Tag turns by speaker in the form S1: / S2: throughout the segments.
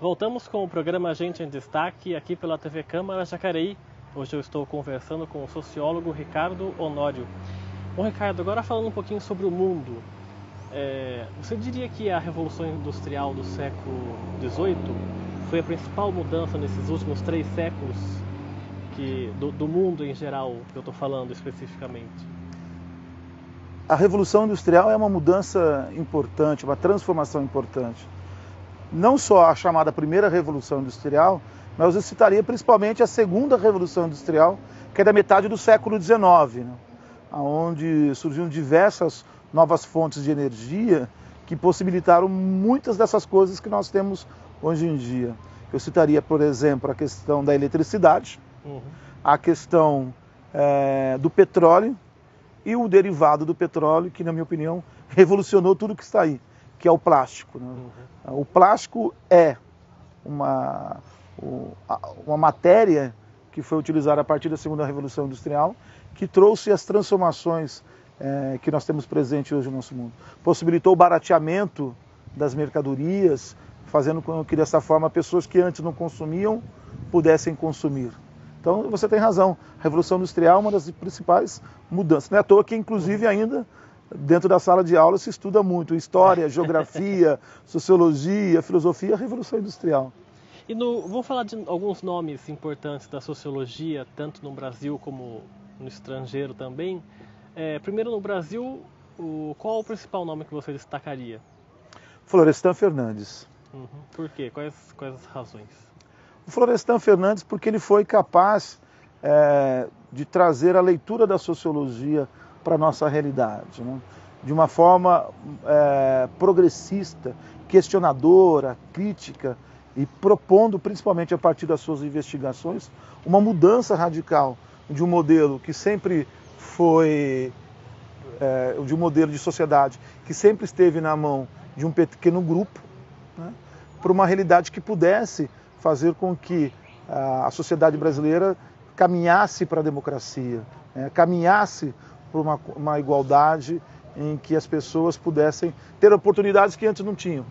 S1: Voltamos com o programa Gente em Destaque, aqui pela TV Câmara Jacareí. Hoje eu estou conversando com o sociólogo Ricardo Honório. Bom, Ricardo, agora falando um pouquinho sobre o mundo. Você diria que a Revolução Industrial do século XVIII foi a principal mudança nesses últimos 3 séculos do mundo em geral, que eu estou falando especificamente?
S2: A Revolução Industrial é uma mudança importante, uma transformação importante. Não só a chamada primeira Revolução Industrial, mas eu citaria principalmente a segunda Revolução Industrial, que é da metade do século XIX, né? Onde surgiram diversas novas fontes de energia que possibilitaram muitas dessas coisas que nós temos hoje em dia. Eu citaria, por exemplo, a questão da eletricidade, a questão do petróleo e o derivado do petróleo, que, na minha opinião, revolucionou tudo que está aí, que é o plástico, né? O plástico é uma matéria que foi utilizada a partir da segunda Revolução Industrial, que trouxe as transformações que nós temos presente hoje no nosso mundo. Possibilitou o barateamento das mercadorias, fazendo com que, dessa forma, pessoas que antes não consumiam pudessem consumir. Então, você tem razão, a Revolução Industrial é uma das principais mudanças. Não é à toa que, inclusive, ainda dentro da sala de aula se estuda muito história, geografia, sociologia, filosofia, a Revolução Industrial.
S1: Vou falar de alguns nomes importantes da sociologia, tanto no Brasil como no estrangeiro também. Primeiro, no Brasil, qual o principal nome que você destacaria?
S2: Florestan Fernandes.
S1: Por quê? Quais as razões?
S2: O Florestan Fernandes porque ele foi capaz de trazer a leitura da sociologia para a nossa realidade, né? De uma forma progressista, questionadora, crítica, e propondo, principalmente a partir das suas investigações, uma mudança radical de um modelo que sempre foi, de um modelo de sociedade que sempre esteve na mão de um pequeno grupo, né, para uma realidade que pudesse fazer com que a sociedade brasileira caminhasse para a democracia, caminhasse por uma igualdade em que as pessoas pudessem ter oportunidades que antes não tinham.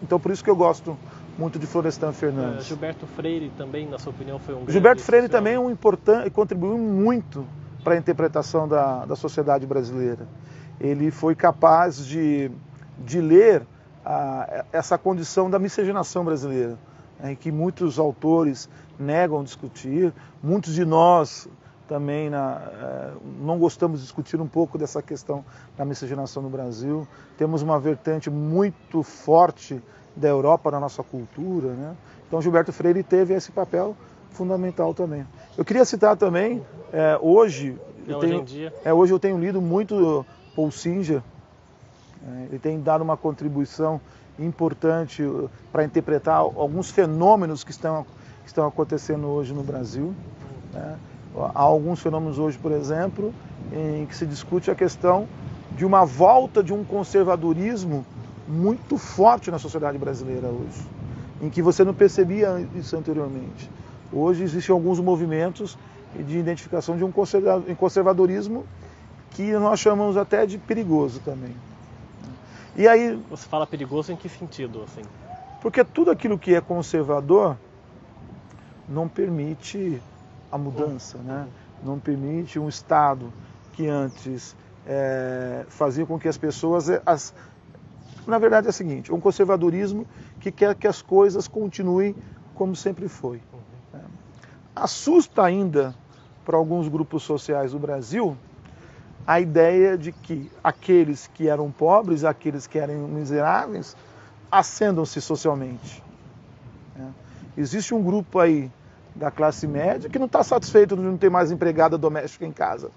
S2: Então, por isso que eu gosto muito de Florestan Fernandes.
S1: Gilberto Freire também, na sua opinião, foi um grande...
S2: Gilberto Freire também é um importante, contribuiu muito para a interpretação da sociedade brasileira. Ele foi capaz de ler essa condição da miscigenação brasileira, em que muitos autores negam discutir, muitos de nós também não gostamos de discutir um pouco dessa questão da miscigenação no Brasil. Temos uma vertente muito forte da Europa na nossa cultura, né? Então Gilberto Freire teve esse papel fundamental também. Eu queria citar também, hoje eu tenho lido muito Paul Singer. Ele tem dado uma contribuição importante para interpretar alguns fenômenos que estão acontecendo hoje no Brasil, né? Há alguns fenômenos hoje, por exemplo, em que se discute a questão de uma volta de um conservadorismo muito forte na sociedade brasileira hoje, em que você não percebia isso anteriormente. Hoje existem alguns movimentos de identificação de um conservadorismo que nós chamamos até de perigoso também. E aí,
S1: você fala perigoso em que sentido, assim?
S2: Porque tudo aquilo que é conservador não permite a mudança, né? Não permite um Estado que antes fazia com que as pessoas... Na verdade é o seguinte, um conservadorismo que quer que as coisas continuem como sempre foi. Assusta ainda para alguns grupos sociais do Brasil a ideia de que aqueles que eram pobres, aqueles que eram miseráveis, ascendam-se socialmente. Existe um grupo aí da classe média que não está satisfeito de não ter mais empregada doméstica em casa,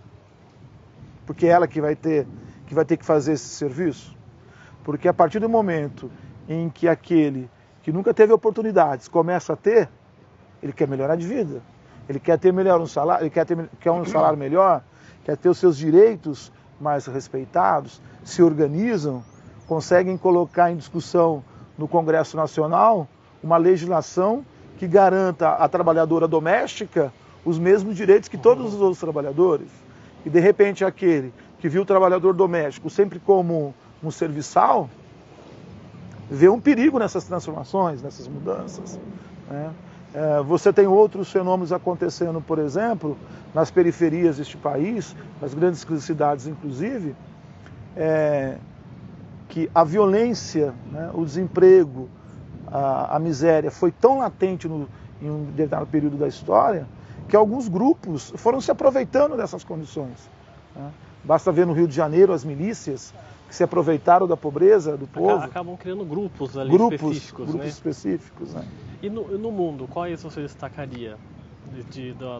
S2: porque é ela que vai ter que fazer esse serviço. Porque a partir do momento em que aquele que nunca teve oportunidades começa a ter, ele quer melhorar de vida, ele quer ter melhor um salário, ele quer um salário melhor, quer ter os seus direitos mais respeitados, se organizam, conseguem colocar em discussão no Congresso Nacional uma legislação que garanta à trabalhadora doméstica os mesmos direitos que todos os outros trabalhadores. E de repente aquele que viu o trabalhador doméstico sempre como um serviçal, vê um perigo nessas transformações, nessas mudanças, né? Você tem outros fenômenos acontecendo, por exemplo, nas periferias deste país, nas grandes cidades inclusive, que a violência, né, o desemprego, a miséria foi tão latente em um determinado período da história que alguns grupos foram se aproveitando dessas condições, né? Basta ver no Rio de Janeiro as milícias que se aproveitaram da pobreza do povo.
S1: Acabam criando grupos ali específicos,
S2: grupos
S1: né?
S2: específicos, né?
S1: E no mundo, quais você destacaria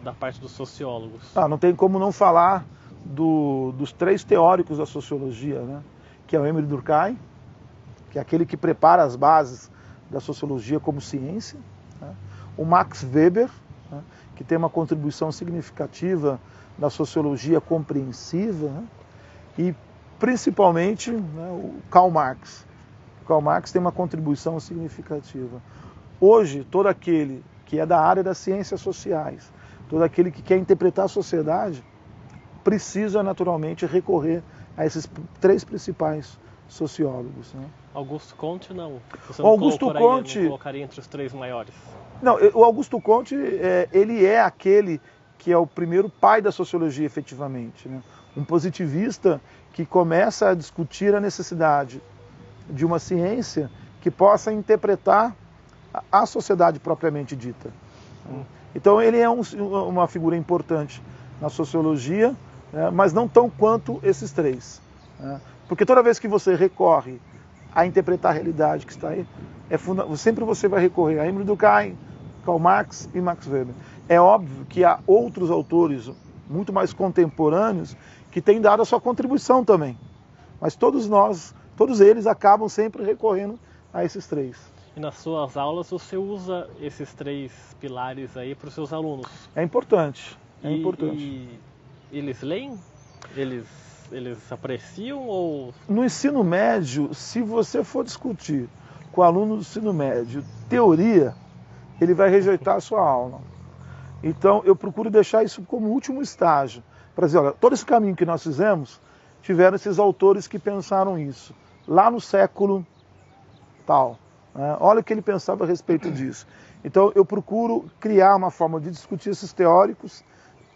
S1: da parte dos sociólogos?
S2: Não tem como não falar dos 3 teóricos da sociologia, né? Que é o Émile Durkheim, que é aquele que prepara as bases da sociologia como ciência, né? O Max Weber, né, que tem uma contribuição significativa na sociologia compreensiva, né? E principalmente, né, o Karl Marx. O Karl Marx tem uma contribuição significativa. Hoje, todo aquele que é da área das ciências sociais, todo aquele que quer interpretar a sociedade, precisa naturalmente recorrer a esses 3 principais sociólogos, né?
S1: Augusto Comte não? Você
S2: o Augusto Comte
S1: não colocaria entre os 3 maiores?
S2: Não, o Augusto Comte, ele é aquele que é o primeiro pai da sociologia efetivamente, né? Um positivista que começa a discutir a necessidade de uma ciência que possa interpretar a sociedade propriamente dita. Então ele é uma figura importante na sociologia, né, mas não tão quanto esses 3. Né? Porque toda vez que você recorre a interpretar a realidade que está aí, sempre você vai recorrer a Émile Durkheim, Karl Marx e Max Weber. É óbvio que há outros autores muito mais contemporâneos que têm dado a sua contribuição também. Mas todos eles acabam sempre recorrendo a esses 3.
S1: E nas suas aulas você usa esses 3 pilares aí para os seus alunos?
S2: É importante.
S1: E eles leem? Eles apreciam ou...
S2: No ensino médio, se você for discutir com o aluno do ensino médio teoria, ele vai rejeitar a sua aula. Então eu procuro deixar isso como último estágio. Para dizer, olha, todo esse caminho que nós fizemos, tiveram esses autores que pensaram isso. Lá no século tal. Olha o que ele pensava a respeito disso. Então eu procuro criar uma forma de discutir esses teóricos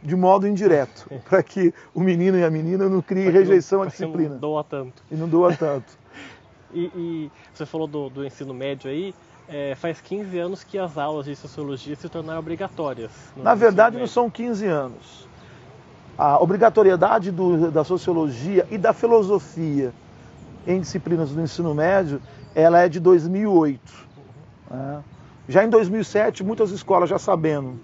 S2: de modo indireto, para que o menino e a menina não criem rejeição à disciplina.
S1: Não doa tanto.
S2: E não doa tanto.
S1: E você falou do ensino médio aí, faz 15 anos que as aulas de sociologia se tornaram obrigatórias.
S2: Na verdade não são 15 anos. A obrigatoriedade da sociologia e da filosofia em disciplinas do ensino médio, ela é de 2008. Né? Já em 2007, muitas escolas, já sabendo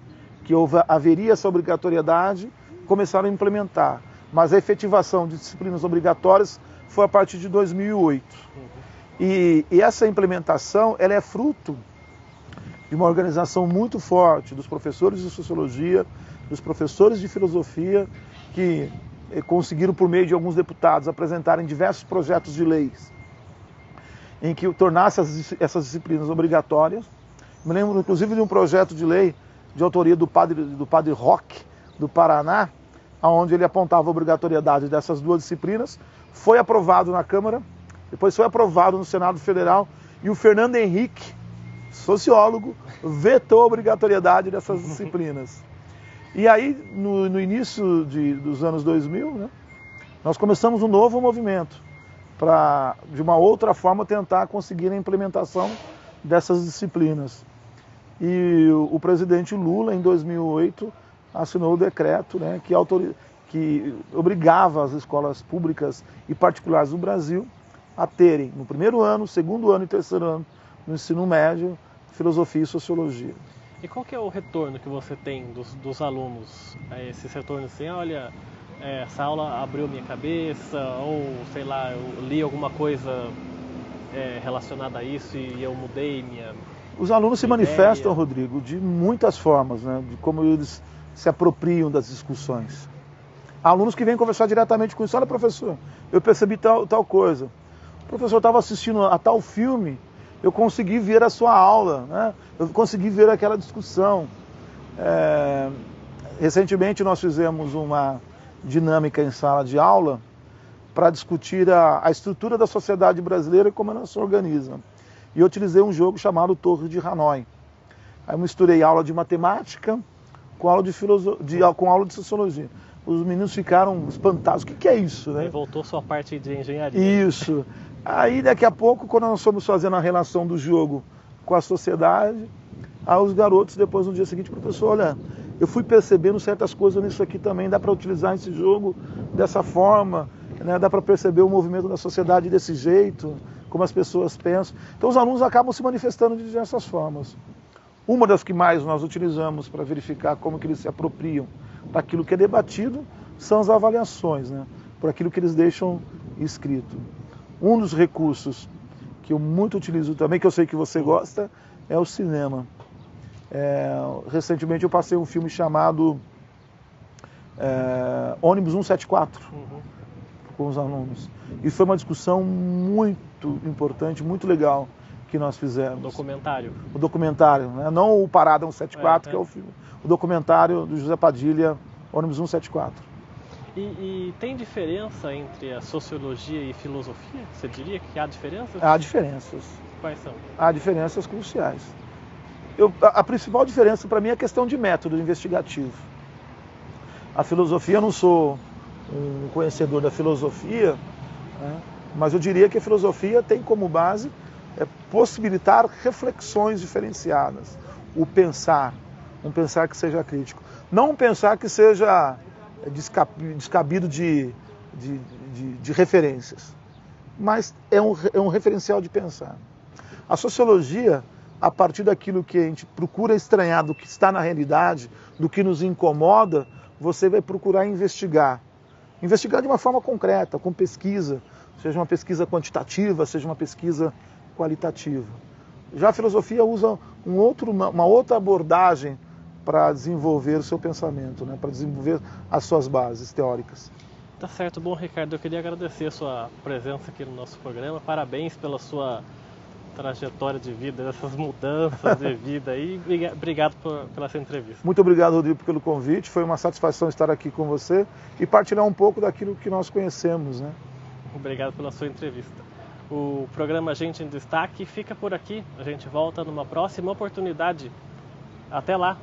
S2: que haveria essa obrigatoriedade, começaram a implementar. Mas a efetivação de disciplinas obrigatórias foi a partir de 2008. E essa implementação, ela é fruto de uma organização muito forte dos professores de sociologia, dos professores de filosofia, que conseguiram, por meio de alguns deputados, apresentarem diversos projetos de leis em que tornasse essas disciplinas obrigatórias. Me lembro, inclusive, de um projeto de lei de autoria do padre Roque, do Paraná, onde ele apontava a obrigatoriedade dessas 2 disciplinas. Foi aprovado na Câmara, depois foi aprovado no Senado Federal, e o Fernando Henrique, sociólogo, vetou a obrigatoriedade dessas disciplinas. E aí, no início dos anos 2000, né, nós começamos um novo movimento para, de uma outra forma, tentar conseguir a implementação dessas disciplinas. E o presidente Lula, em 2008, assinou o decreto, né, que obrigava as escolas públicas e particulares do Brasil a terem, no primeiro ano, segundo ano e terceiro ano no ensino médio, filosofia e sociologia.
S1: E qual que é o retorno que você tem dos alunos? Esses retornos assim, olha, essa aula abriu minha cabeça, ou sei lá, eu li alguma coisa relacionada a isso e eu mudei minha...
S2: Os alunos se manifestam, Rodrigo, de muitas formas, né, de como eles se apropriam das discussões. Há alunos que vêm conversar diretamente com isso. Olha, professor, eu percebi tal coisa. O professor estava assistindo a tal filme, eu consegui ver a sua aula, né? Eu consegui ver aquela discussão. Recentemente nós fizemos uma dinâmica em sala de aula para discutir a estrutura da sociedade brasileira e como ela se organiza. e eu utilizei um jogo chamado Torre de Hanoi. Aí eu misturei aula de matemática com aula com aula de sociologia. Os meninos ficaram espantados. O que é isso, né?
S1: Aí voltou sua parte de engenharia.
S2: Isso. Aí daqui a pouco, quando nós fomos fazendo a relação do jogo com a sociedade, aí os garotos depois no dia seguinte, professor, olha, eu fui percebendo certas coisas nisso aqui também, dá para utilizar esse jogo dessa forma, né? Dá para perceber o movimento da sociedade desse jeito, como as pessoas pensam. Então os alunos acabam se manifestando de diversas formas. Uma das que mais nós utilizamos para verificar como que eles se apropriam daquilo que é debatido são as avaliações, né? Por aquilo que eles deixam escrito. Um dos recursos que eu muito utilizo também, que eu sei que você gosta, é o cinema. Recentemente eu passei um filme chamado Ônibus 174 com os alunos. E foi uma discussão muito importante, muito legal que nós fizemos.
S1: O
S2: documentário, né? Não o Parada 174, que é o filme. O documentário do José Padilha, Ônibus 174.
S1: E tem diferença entre a sociologia e filosofia? Você diria que há diferenças?
S2: Há diferenças.
S1: Quais são?
S2: Há diferenças cruciais. A principal diferença para mim é a questão de método investigativo. A filosofia, eu não sou um conhecedor da filosofia, né? Mas eu diria que a filosofia tem como base possibilitar reflexões diferenciadas. O pensar, um pensar que seja crítico. Não um pensar que seja descabido de referências, mas é um referencial de pensar. A sociologia, a partir daquilo que a gente procura estranhar do que está na realidade, do que nos incomoda, você vai procurar investigar. Investigar de uma forma concreta, com pesquisa, seja uma pesquisa quantitativa, seja uma pesquisa qualitativa. Já a filosofia usa uma outra abordagem para desenvolver o seu pensamento, né? Para desenvolver as suas bases teóricas.
S1: Tá certo. Bom, Ricardo, eu queria agradecer a sua presença aqui no nosso programa. Parabéns pela sua trajetória de vida, essas mudanças de vida aí. Obrigado pela sua entrevista.
S2: Muito obrigado, Rodrigo, pelo convite. Foi uma satisfação estar aqui com você e partilhar um pouco daquilo que nós conhecemos, né?
S1: Obrigado pela sua entrevista. O programa Gente em Destaque fica por aqui. A gente volta numa próxima oportunidade. Até lá!